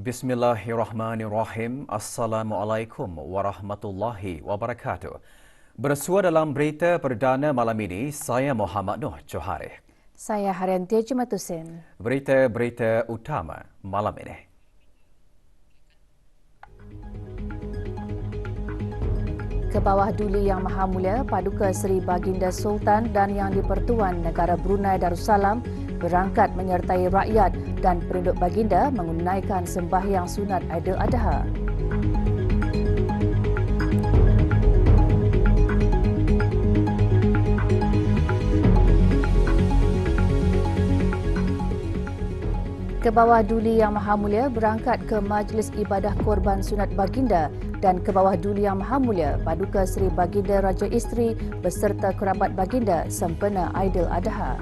Bismillahirrahmanirrahim. Assalamualaikum warahmatullahi wabarakatuh. Bersua dalam berita perdana malam ini, saya Muhammad Noh Johari. Saya Haryantia Jumatusin. Berita-berita utama malam ini. Ke bawah Duli Yang Maha Mulia Paduka Seri Baginda Sultan dan Yang di-Pertuan Negara Brunei Darussalam berangkat menyertai rakyat dan penduduk baginda menunaikan sembahyang sunat Aidiladha. Ke bawah Duli Yang Maha Mulia berangkat ke Majlis Ibadah Korban Sunat Baginda dan ke bawah Duli Yang Maha Mulia Paduka Seri Baginda Raja Isteri beserta kerabat baginda sempena Aidiladha.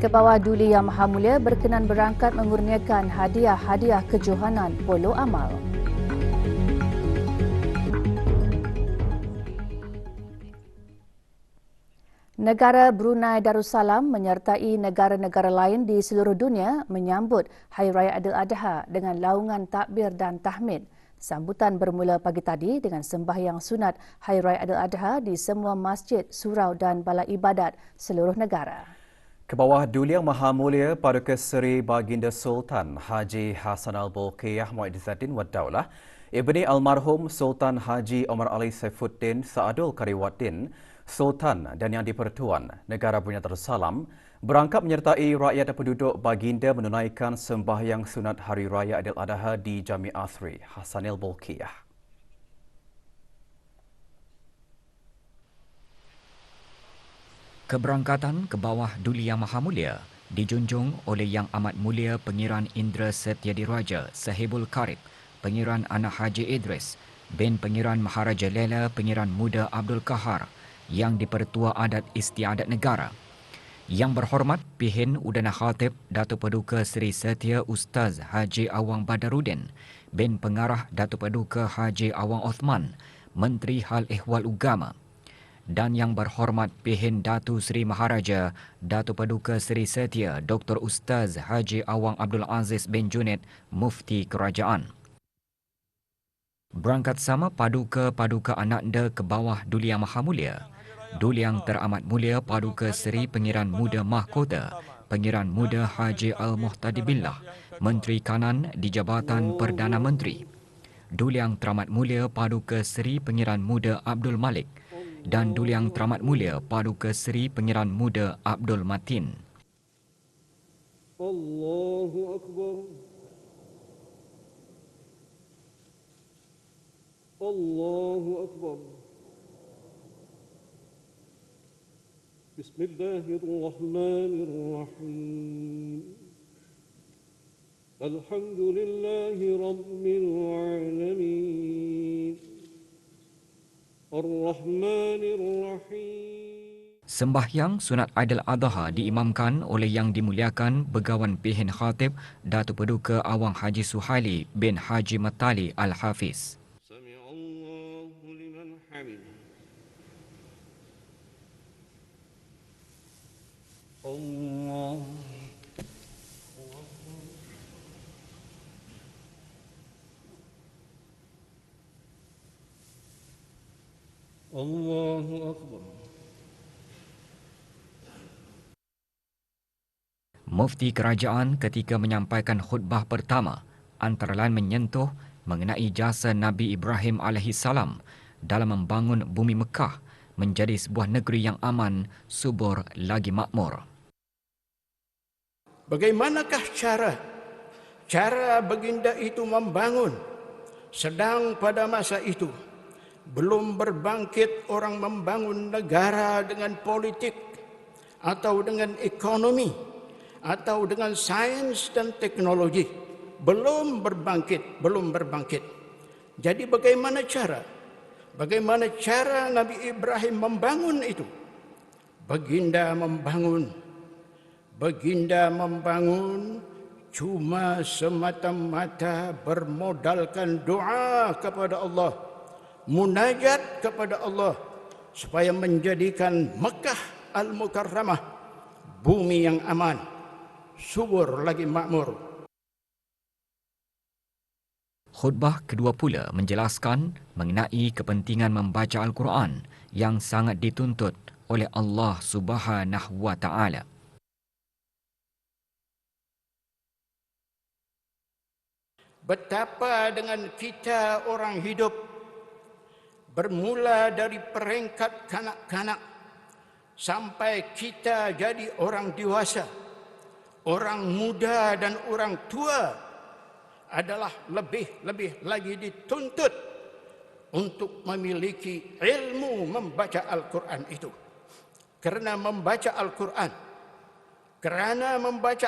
Ke bawah Duli Yang Maha Mulia berkenan berangkat mengurniakan hadiah-hadiah kejohanan Polo Amal. Negara Brunei Darussalam menyertai negara-negara lain di seluruh dunia menyambut Hari Raya Aidiladha dengan laungan takbir dan tahmid. Sambutan bermula pagi tadi dengan sembahyang sunat Hari Raya Aidiladha di semua masjid, surau dan balai ibadat seluruh negara. Ke bawah Duli Yang Maha Mulia Paduka Seri Baginda Sultan Haji Hassan Al-Bolkiah Mu'izzuddin Wad Daulah, Ibni Almarhum Sultan Haji Omar Ali Saifuddin Saadul Kariwaddin, Sultan dan Yang di-Pertuan Negara Brunei Darussalam berangkat menyertai rakyat dan penduduk baginda menunaikan sembahyang sunat Hari Raya Aidiladha di Jami' Asri Hassanil Bolkiah. Keberangkatan ke bawah Duli Yang Maha Mulia dijunjung oleh Yang Amat Mulia Pengiran Indra Setiadiraja Sahibul Karib, Pengiran Anak Haji Idris, bin Pengiran Maharaja Lela Pengiran Muda Abdul Kahar, Yang di-Pertua Adat Istiadat Negara. Yang berhormat Pihin Udana Khatib Datuk Paduka Seri Setia Ustaz Haji Awang Badarudin, bin Pengarah Datuk Paduka Haji Awang Othman, Menteri Hal Ehwal Ugama. Dan Yang berhormat Pihin Datu Seri Maharaja Datuk Paduka Seri Setia Dr. Ustaz Haji Awang Abdul Aziz bin Junid, Mufti Kerajaan. Berangkat sama Paduka-Paduka Ananda ke bawah Duli Yang Maha Mulia, Duli Yang Teramat Mulia Paduka Seri Pengiran Muda Mahkota, Pengiran Muda Haji Al-Muhtadi Billah, Menteri Kanan di Jabatan Perdana Menteri, Duli Yang Teramat Mulia Paduka Seri Pengiran Muda Abdul Malik, dan Duli Yang Teramat Mulia Paduka Seri Pengiran Muda Abdul Matin. Allahu Akbar. Allahu Akbar. Bismillahirrahmanirrahim. Alhamdulillahi Rabbil Alamin. Sembahyang sunat Aidiladha diimamkan oleh Yang dimuliakan Begawan Pihin Khatib Datuk Paduka Awang Haji Suhaili bin Haji Matali Al-Hafiz. Allahu Akbar. Mufti Kerajaan ketika menyampaikan khutbah pertama antara lain menyentuh mengenai jasa Nabi Ibrahim AS dalam membangun bumi Mekah menjadi sebuah negeri yang aman, subur lagi makmur. Bagaimanakah cara baginda itu membangun, sedang pada masa itu belum berbangkit orang membangun negara dengan politik atau dengan ekonomi atau dengan sains dan teknologi. Belum berbangkit. Jadi bagaimana cara Nabi Ibrahim membangun itu? Baginda membangun cuma semata-mata bermodalkan doa kepada Allah munajat kepada Allah supaya menjadikan Mekah Al-Mukarramah bumi yang aman, subur lagi makmur. Khutbah kedua pula menjelaskan mengenai kepentingan membaca Al-Quran yang sangat dituntut oleh Allah Subhanahu wa Ta'ala. Betapa dengan kita orang hidup bermula dari peringkat kanak-kanak sampai kita jadi orang dewasa, orang muda dan orang tua adalah lebih lagi dituntut untuk memiliki ilmu membaca Al-Quran itu. Kerana membaca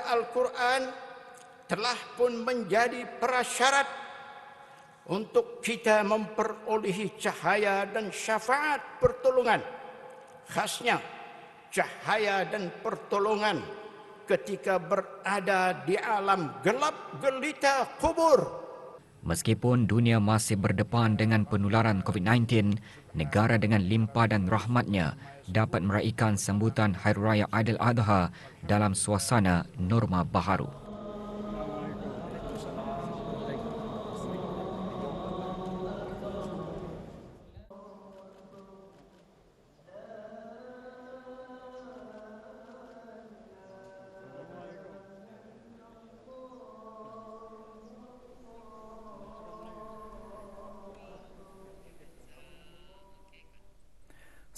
Al-Quran telah pun menjadi prasyarat untuk kita memperolehi cahaya dan syafaat pertolongan. Khasnya cahaya dan pertolongan ketika berada di alam gelap gelita kubur. Meskipun dunia masih berdepan dengan penularan COVID-19, negara dengan limpah dan rahmatnya dapat meraihkan sambutan Hari Raya Aidiladha dalam suasana norma baharu.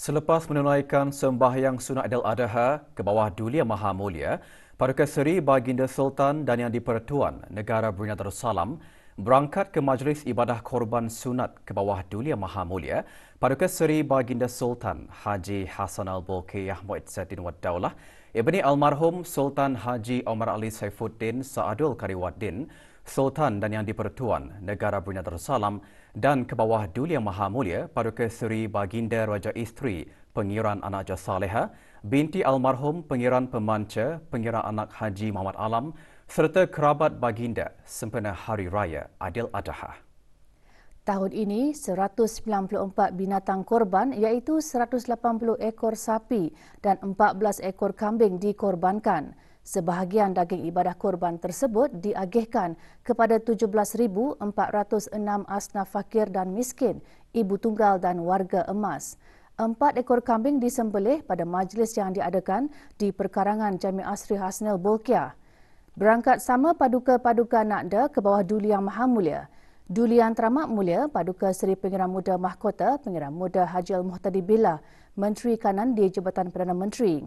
Selepas menunaikan sembahyang sunat Aidiladha ke bawah Duli Yang Maha Mulia, Paduka Seri Baginda Sultan dan Yang di-Pertuan Negara Brunei Darussalam berangkat ke Majlis Ibadah Korban Sunat ke bawah Duli Yang Maha Mulia, Paduka Seri Baginda Sultan Haji Hassan Al-Bolkiah Mu'izzuddin Wad Daulah, Ibni Almarhum Sultan Haji Omar Ali Saifuddin Sa'adul Kariwaddin, Sultan dan Yang di-Pertuan Negara Brunei Darussalam dan ke bawah Duli Yang Maha Mulia Paduka Seri Baginda Raja Isteri Pengiran Anak Haja Saleha binti almarhum Pengiran Pemanca Pengiran Anak Haji Muhammad Alam serta kerabat baginda sempena Hari Raya Aidiladha. Tahun ini, 194 binatang korban iaitu 180 ekor sapi dan 14 ekor kambing dikorbankan. Sebahagian daging ibadah korban tersebut diagihkan kepada 17,406 asnaf fakir dan miskin, ibu tunggal dan warga emas. 4 ekor kambing disembelih pada majlis yang diadakan di perkarangan Jami Asri Hasnal Bolkiah. Berangkat sama paduka-paduka Nakda ke bawah Duli Yang Maha Mulia. Duli Yang Teramat Mulia Paduka Seri Pengiran Muda Mahkota Pengiran Muda Haji Al-Muhtadi Billah, Menteri Kanan di Jabatan Perdana Menteri.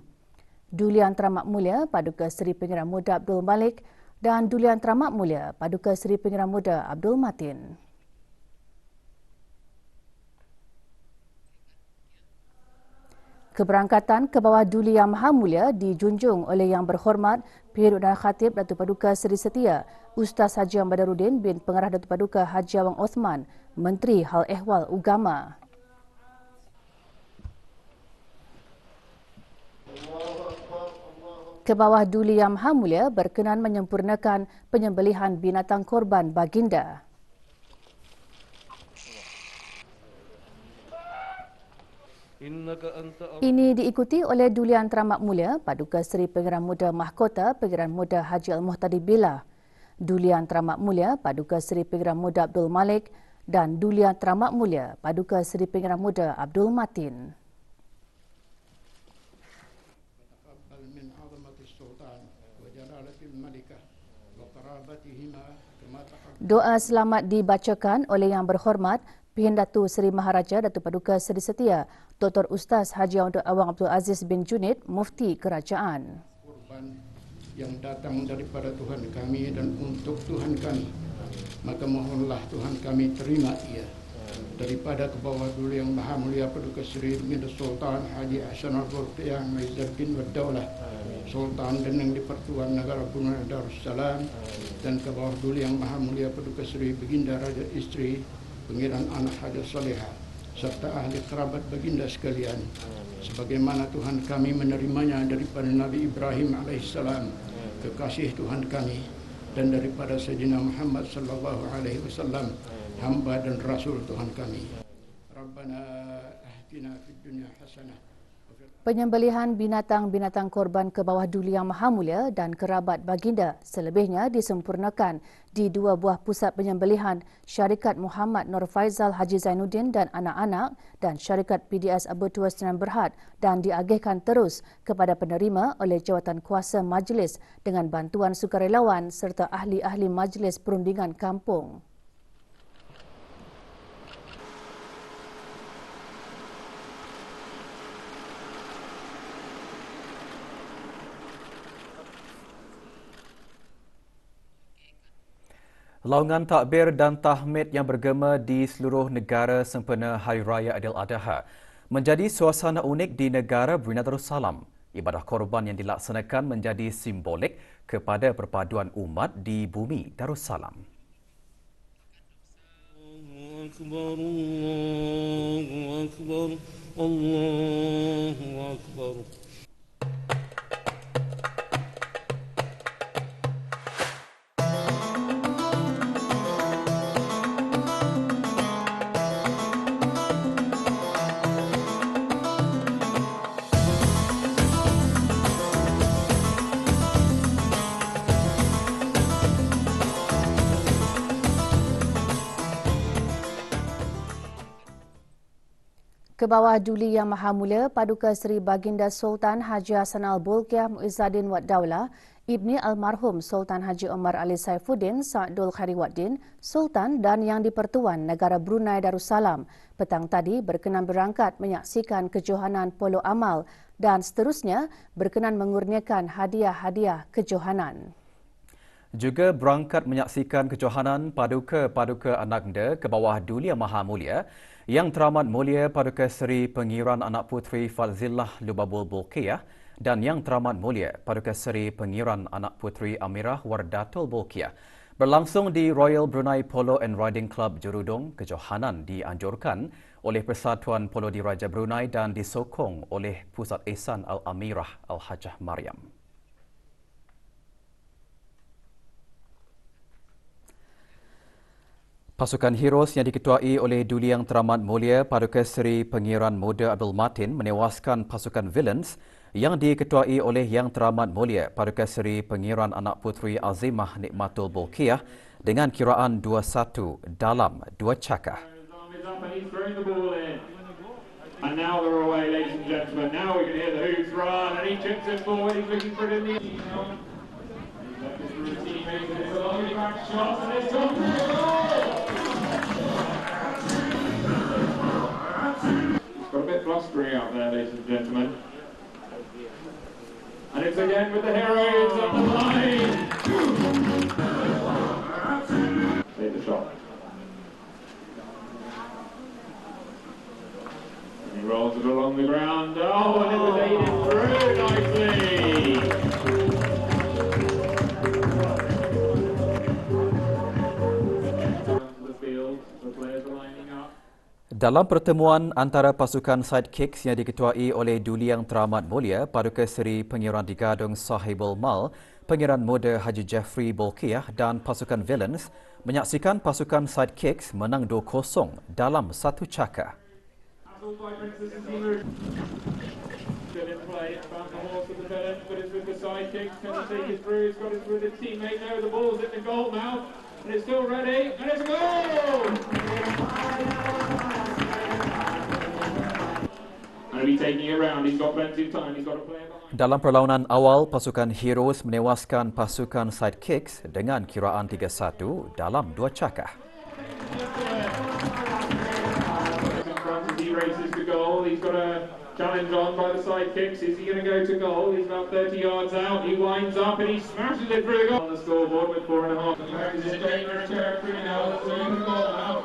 Duli Yang Teramat Mulia Paduka Seri Pengiran Muda Abdul Malik dan Duli Yang Teramat Mulia Paduka Seri Pengiran Muda Abdul Matin. Keberangkatan ke bawah Duli Yang Maha Mulia dijunjung oleh Yang Berhormat Pihak dan Khatib Datuk Paduka Seri Setia Ustaz Haji Badaruddin bin Pengarah Datuk Paduka Haji Awang Othman, Menteri Hal Ehwal Ugama. Ke bawah Duli Yang Maha Mulia berkenan menyempurnakan penyembelihan binatang korban baginda. Ini diikuti oleh Duli Yang Teramat Mulia Paduka Seri Pengiran Muda Mahkota Pengiran Muda Haji Al-Muhtadi Billah, Duli Yang Teramat Mulia Paduka Seri Pengiran Muda Abdul Malik dan Duli Yang Teramat Mulia Paduka Seri Pengiran Muda Abdul Matin. Doa selamat dibacakan oleh Yang Berhormat Pihindatu Seri Maharaja Datuk Paduka Seri Setia Dr. Ustaz Haji Awang Abdul Aziz bin Junid, Mufti Kerajaan. Korban yang datang daripada Tuhan kami dan untuk Tuhan kami, maka mohonlah Tuhan kami terima ia. Daripada ke bawah Duli Yang Maha Mulia Paduka Seri Baginda Sultan Haji Hassan Al-Bolkiah Mu'izzuddin Wad Daulah, Sultan dan Yang di-Pertuan Negara Brunei Darussalam, dan ke bawah Duli Yang Maha Mulia Paduka Seri Baginda Raja Isteri Pengiran Anak Haja Saleha serta ahli kerabat baginda sekalian, sebagaimana Tuhan kami menerimanya daripada Nabi Ibrahim alaihissalam, kekasih Tuhan kami, dan daripada Sayyidina Muhammad sallallahu alaihi wasallam, hamba dan rasul Tuhan kami. ربنا آتنا في الدنيا حسنة Penyembelihan binatang-binatang korban ke bawah Duli Yang Maha Mulia dan kerabat baginda selebihnya disempurnakan di dua buah pusat penyembelihan Syarikat Muhammad Nur Faizal Haji Zainuddin dan anak-anak dan Syarikat PDS Abu Tua Sdn Berhad dan diagihkan terus kepada penerima oleh Jawatan Kuasa Majlis dengan bantuan sukarelawan serta ahli-ahli Majlis Perundingan Kampung. Laungan takbir dan tahmid yang bergema di seluruh negara sempena Hari Raya Aidiladha menjadi suasana unik di negara Brunei Darussalam. Ibadah korban yang dilaksanakan menjadi simbolik kepada perpaduan umat di bumi Darussalam. Allahu Akbar, Allahu Akbar, Allahu Akbar. Ke bawah Duli Yang Maha Mulia Paduka Seri Baginda Sultan Haji Hassanal Bolkiah Muizzaddin Wad Daulah, Ibni Almarhum Sultan Haji Omar Ali Saifuddin Sa'dul Khairi Waddin, Sultan dan Yang di-Pertuan Negara Brunei Darussalam petang tadi berkenan berangkat menyaksikan kejohanan polo amal dan seterusnya berkenan mengurniakan hadiah-hadiah kejohanan. Juga berangkat menyaksikan kejohanan paduka-paduka anaknda ke bawah Duli Yang Maha Mulia Yang Teramat Mulia Paduka Seri Pengiran Anak Puteri Fadzillah Lubabul Bolkiah dan Yang Teramat Mulia Paduka Seri Pengiran Anak Puteri Amirah Wardatul Bolkiah. Berlangsung di Royal Brunei Polo and Riding Club Jurudong, kejohanan dianjurkan oleh Persatuan Polo Diraja Brunei dan disokong oleh Pusat Ihsan Al-Amirah Al-Hajjah Mariam. Pasukan Heroes yang diketuai oleh Duli Yang Teramat Mulia Paduka Seri Pengiran Muda Abdul Matin menewaskan pasukan Villains yang diketuai oleh Yang Teramat Mulia Paduka Seri Pengiran Anak Puteri Azimah Nikmatul Bolkiah dengan kiraan 2-1 dalam 2 cakar. And now they're away, ladies and gentlemen. Now we can hear the hooves run, and he chips it forward. He's looking for it in the end. He's left his routine, it's a lovely back shot, and it's gone through the goal! He's got a bit blustery out there, ladies and gentlemen. And it's again with the Heroes up the line. Take the shot. He rolls it along the ground. Oh, and it was aided through nicely. Onto the field, the players are lining up. Dalam pertemuan antara pasukan Sidekicks yang diketuai oleh Duli Yang Teramat Mulia Paduka Seri Pengiran di Gadong Sahibul Mal, Pengiran Muda Haji Jeffrey Bolkiah dan pasukan Villains menyaksikan pasukan Sidekicks menang 2-0 dalam 1 cakar. By Princess Zima. Still in play, it's found the horse of the villain, but it's with the sidekicks. Can he take it through? He's got it through the teammate now. The ball's in the goal now, and it's still ready, and it's a goal! And he'll be taking it around. He's got plenty of time. He's got a player behind. Dalam perlawanan awal, pasukan Heroes menewaskan pasukan Sidekicks dengan kiraan 3-1 dalam 2 cakar. He races to goal. He's got a challenge on by the sidekicks. Is he going to go to goal? He's about 30 yards out. He winds up and he smashes it through the goal on the scoreboard with 4.5. He's in dangerous territory now. That's the goal now.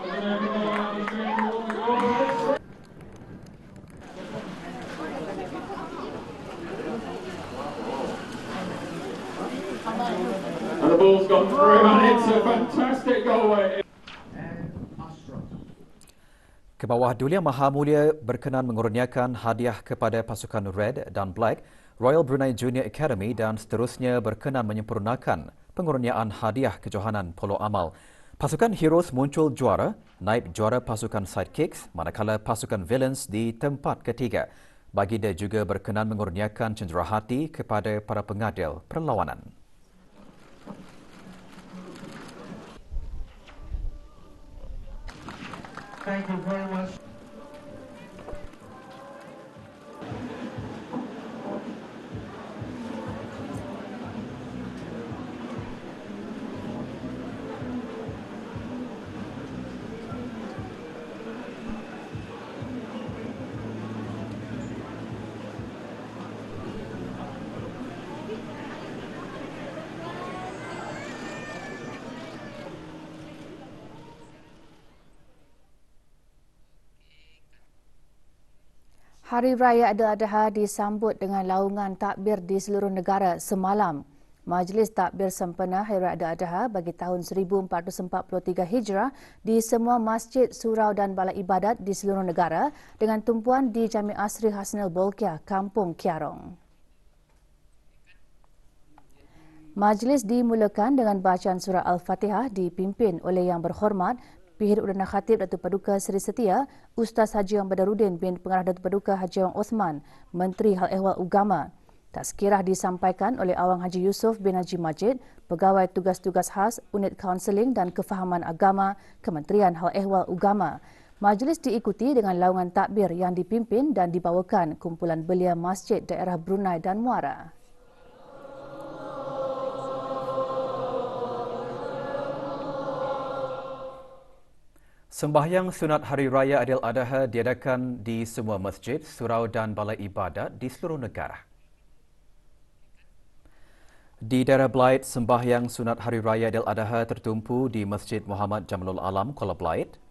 He's going towards the goal. And the ball's gone through, and it's a fantastic goal. Ke bawah Duli Yang Maha Mulia berkenan mengurniakan hadiah kepada pasukan Red dan Black, Royal Brunei Junior Academy dan seterusnya berkenan menyempurnakan pengurniaan hadiah kejohanan polo amal. Pasukan Heroes muncul juara, naib juara pasukan Sidekicks, manakala pasukan Villains di tempat ketiga. Baginda juga berkenan mengurniakan cenderahati kepada para pengadil perlawanan. Thank you very much. Hari Raya Aidiladha disambut dengan laungan takbir di seluruh negara semalam. Majlis Takbir Sempena Hari Raya Aidiladha bagi tahun 1443 Hijrah di semua masjid, surau dan balai ibadat di seluruh negara dengan tumpuan di Jami' Asri Hasnul Bolkiah, Kampung Kiarong. Majlis dimulakan dengan bacaan surah Al-Fatihah dipimpin oleh Yang Berhormat Pihir Udana Khatib Datuk Paduka Seri Setia, Ustaz Haji Wang Badarudin bin Pengarah Datuk Paduka Haji Wang Osman, Menteri Hal Ehwal Ugama. Tazkirah disampaikan oleh Awang Haji Yusof bin Haji Majid, Pegawai Tugas-Tugas Khas Unit Kaunseling dan Kefahaman Agama, Kementerian Hal Ehwal Ugama. Majlis diikuti dengan laungan takbir yang dipimpin dan dibawakan kumpulan belia masjid daerah Brunei dan Muara. Sembahyang sunat Hari Raya Aidiladha diadakan di semua masjid, surau dan balai ibadat di seluruh negara. Di daerah Belait, sembahyang sunat Hari Raya Aidiladha tertumpu di Masjid Muhammad Jamalul Alam, Kuala Belait.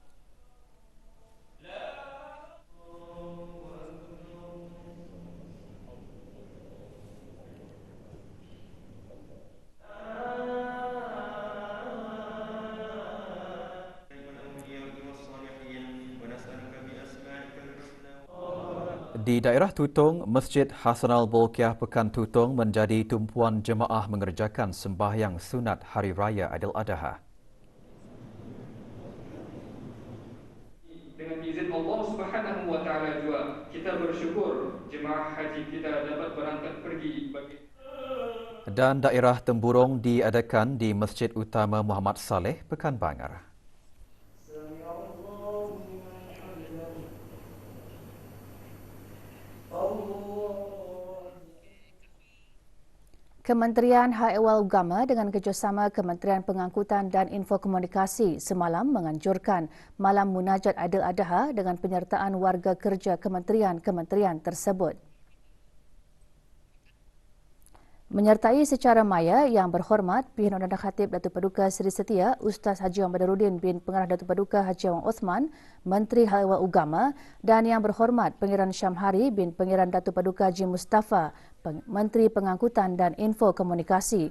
Di daerah Tutong, Masjid Hassanal Bolkiah Pekan Tutong menjadi tumpuan jemaah mengerjakan sembahyang sunat Hari Raya Aidiladha. Dengan izin Allah Subhanahu wa taala juga kita bersyukur jemaah haji kita dapat berangkat pergi bagi Dan daerah Temburong diadakan di Masjid Utama Muhammad Saleh, Pekan Bangar. Kementerian Hal Ehwal Ugama dengan kerjasama Kementerian Pengangkutan dan Infokomunikasi semalam menganjurkan Malam Munajat Aidiladha dengan penyertaan warga kerja kementerian-kementerian tersebut. Menyertai secara maya Yang Berhormat Pihir Udana Khatib Datuk Paduka Seri Setia, Ustaz Haji Wang Badarudin bin Pengarah Datuk Paduka Haji Wang Osman, Menteri Hal Ehwal Ugama, dan Yang Berhormat Pangeran Syamhari bin Pangeran Datuk Paduka Haji Mustafa, Menteri Pengangkutan dan Infokomunikasi.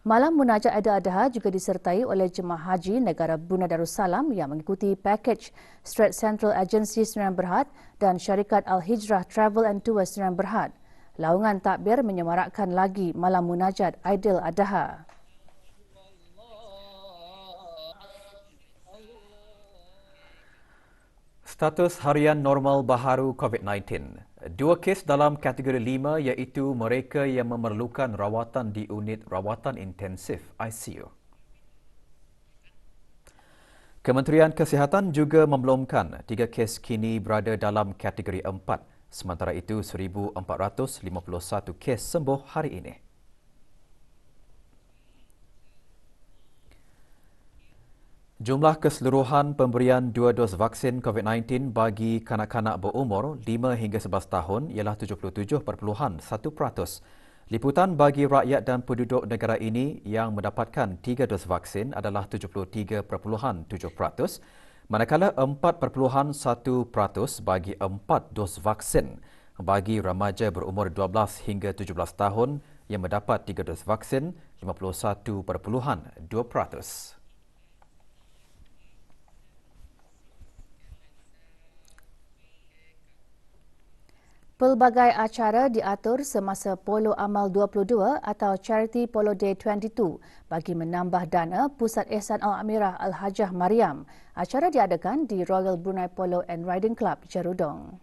Malam Munajat Aidiladha juga disertai oleh jemaah haji negara Brunei Darussalam yang mengikuti pakej Strait Central Agency Sdn Bhd dan syarikat Al-Hijrah Travel and Tours Sdn Bhd. Laungan takbir menyemarakkan lagi Malam Munajat Aidiladha. Status harian normal baharu COVID-19. 2 kes dalam kategori 5 iaitu mereka yang memerlukan rawatan di unit rawatan intensif ICU. Kementerian Kesihatan juga memaklumkan 3 kes kini berada dalam kategori 4. Sementara itu, 1,451 kes sembuh hari ini. Jumlah keseluruhan pemberian 2 dos vaksin COVID-19 bagi kanak-kanak berumur 5 hingga 11 tahun ialah 77.1%. Liputan bagi rakyat dan penduduk negara ini yang mendapatkan 3 dos vaksin adalah 73.7%, manakala 4.1% bagi 4 dos vaksin bagi remaja berumur 12 hingga 17 tahun yang mendapat 3 dos vaksin 51.2%. Pelbagai acara diatur semasa Polo Amal 22 atau Charity Polo Day 22 bagi menambah dana Pusat Ehsan Al-Amirah Al-Hajjah Mariam. Acara diadakan di Royal Brunei Polo and Riding Club, Jerudong.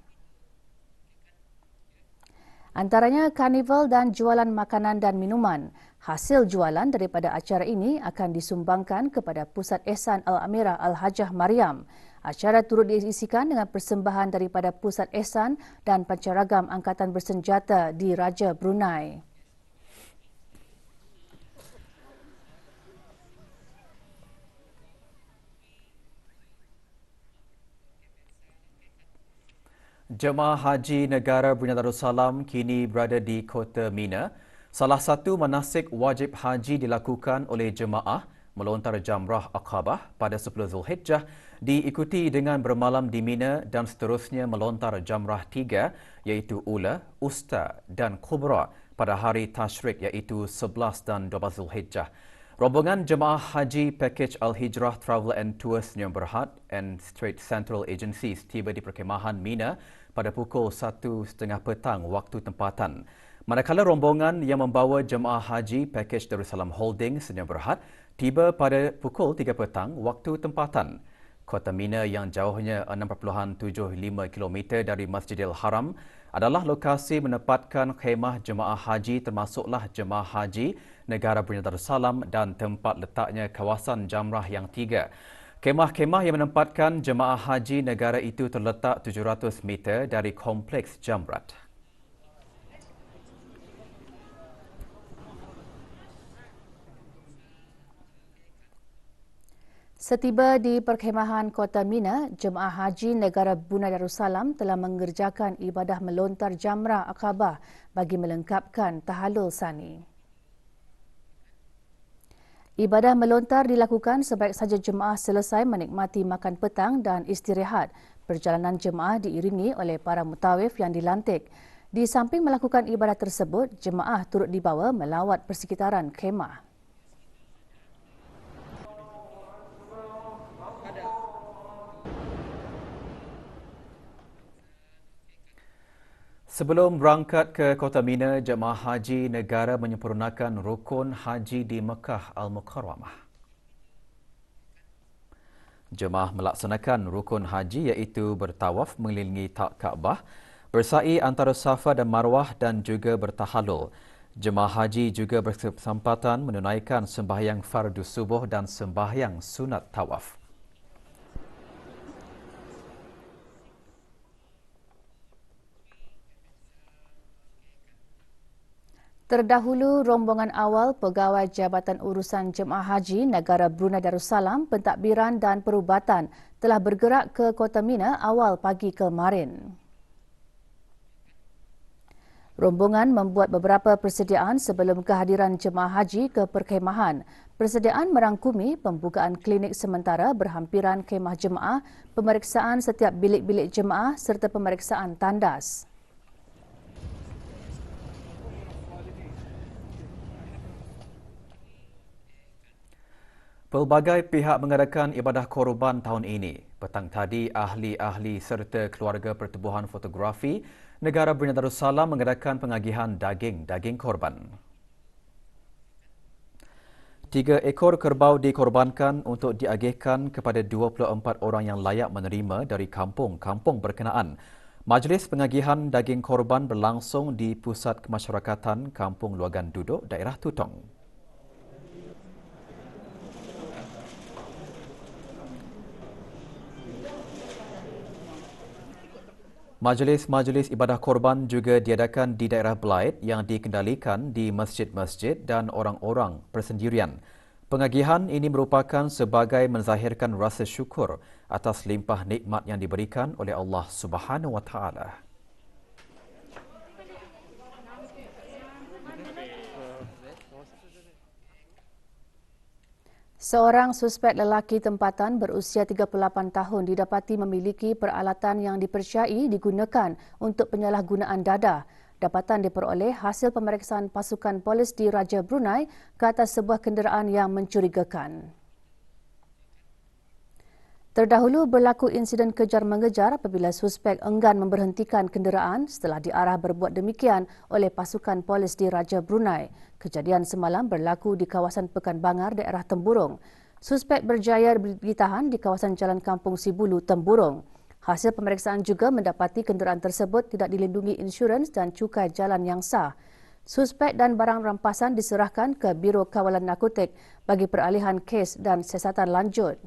Antaranya karnival dan jualan makanan dan minuman. Hasil jualan daripada acara ini akan disumbangkan kepada Pusat Ehsan Al-Amirah Al-Hajjah Mariam. Acara turut diisikan dengan persembahan daripada Pusat Ehsan dan Pancaragam Angkatan Bersenjata di Raja Brunei. Jemaah Haji Negara Brunei Darussalam kini berada di Kota Mina. Salah satu manasik wajib haji dilakukan oleh jemaah melontar jamrah Aqabah pada 10 Zulhijjah diikuti dengan bermalam di Mina dan seterusnya melontar jamrah 3 iaitu Ula, Usta dan Kubra pada hari Tashrik iaitu 11 dan 12 Zulhijjah. Rombongan jemaah haji pakej Al-Hijrah Travel and Tours Sdn Bhd and Strait Central Agencies tiba di perkhemahan Mina pada pukul 1.30 petang waktu tempatan. Manakala rombongan yang membawa jemaah haji pakej Darussalam Holdings Sdn Bhd tiba pada pukul 3 petang waktu tempatan. Kota Mina yang jauhnya 6.75 km dari Masjidil Haram adalah lokasi menempatkan khemah jemaah haji termasuklah jemaah haji Negara Brunei Darussalam dan tempat letaknya kawasan jamrah yang 3. Kemah-kemah yang menempatkan jemaah haji negara itu terletak 700 meter dari kompleks Jamrat. Setiba di perkhemahan Kota Mina, jemaah haji Negara Brunei Darussalam telah mengerjakan ibadah melontar jamrah Aqabah bagi melengkapkan tahallul sani. Ibadah melontar dilakukan sebaik saja jemaah selesai menikmati makan petang dan istirahat. Perjalanan jemaah diiringi oleh para mutawif yang dilantik. Di samping melakukan ibadah tersebut, jemaah turut dibawa melawat persekitaran khemah. Sebelum berangkat ke Kota Mina, jemaah haji negara menyempurnakan rukun haji di Mekah Al-Mukarramah. Jemaah melaksanakan rukun haji iaitu bertawaf mengelilingi Kaabah, bersa'i antara Safa dan Marwah dan juga bertahallul. Jemaah haji juga berkesempatan menunaikan sembahyang fardu subuh dan sembahyang sunat tawaf. Terdahulu, rombongan awal Pegawai Jabatan Urusan Jemaah Haji Negara Brunei Darussalam, Pentadbiran dan Perubatan telah bergerak ke Kota Mina awal pagi kemarin. Rombongan membuat beberapa persediaan sebelum kehadiran jemaah haji ke perkhemahan. Persediaan merangkumi pembukaan klinik sementara berhampiran khemah jemaah, pemeriksaan setiap bilik-bilik jemaah serta pemeriksaan tandas. Pelbagai pihak mengadakan ibadah korban tahun ini. Petang tadi, ahli-ahli serta keluarga Pertubuhan Fotografi Negara Brunei Darussalam mengadakan pengagihan daging korban. 3 ekor kerbau dikorbankan untuk diagihkan kepada 24 orang yang layak menerima dari kampung-kampung berkenaan. Majlis pengagihan daging korban berlangsung di Pusat Kemasyarakatan Kampung Luagan Duduk, daerah Tutong. Majlis-majlis ibadah korban juga diadakan di daerah Belait yang dikendalikan di masjid-masjid dan orang-orang persendirian. Pengagihan ini merupakan sebagai menzahirkan rasa syukur atas limpah nikmat yang diberikan oleh Allah Subhanahu Wa Taala. Seorang suspek lelaki tempatan berusia 38 tahun didapati memiliki peralatan yang dipercayai digunakan untuk penyalahgunaan dadah. Dapatan diperoleh hasil pemeriksaan pasukan polis di Raja Brunei ke atas sebuah kenderaan yang mencurigakan. Terdahulu berlaku insiden kejar-mengejar apabila suspek enggan memberhentikan kenderaan setelah diarah berbuat demikian oleh pasukan polis di Raja Brunei. Kejadian semalam berlaku di kawasan Pekan Bangar, daerah Temburong. Suspek berjaya ditahan di kawasan Jalan Kampung Sibulu, Temburong. Hasil pemeriksaan juga mendapati kenderaan tersebut tidak dilindungi insurans dan cukai jalan yang sah. Suspek dan barang rampasan diserahkan ke Biro Kawalan Narkotik bagi peralihan kes dan siasatan lanjut.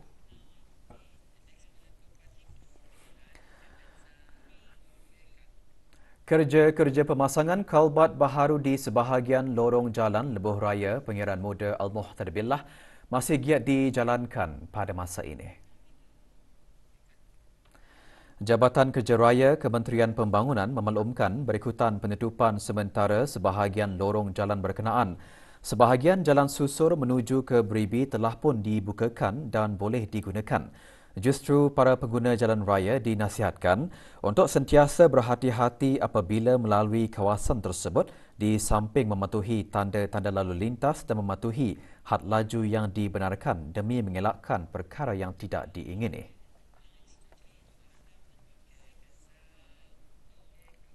Kerja-kerja pemasangan kalbat baharu di sebahagian lorong jalan Lebuh Raya Pengiran Muda Al-Muhtadabillah masih giat dijalankan pada masa ini. Jabatan Kerja Raya Kementerian Pembangunan memaklumkan berikutan penutupan sementara sebahagian lorong jalan berkenaan. Sebahagian jalan susur menuju ke Beribi telah pun dibukakan dan boleh digunakan. Justru para pengguna jalan raya dinasihatkan untuk sentiasa berhati-hati apabila melalui kawasan tersebut di samping mematuhi tanda-tanda lalu lintas dan mematuhi had laju yang dibenarkan demi mengelakkan perkara yang tidak diingini.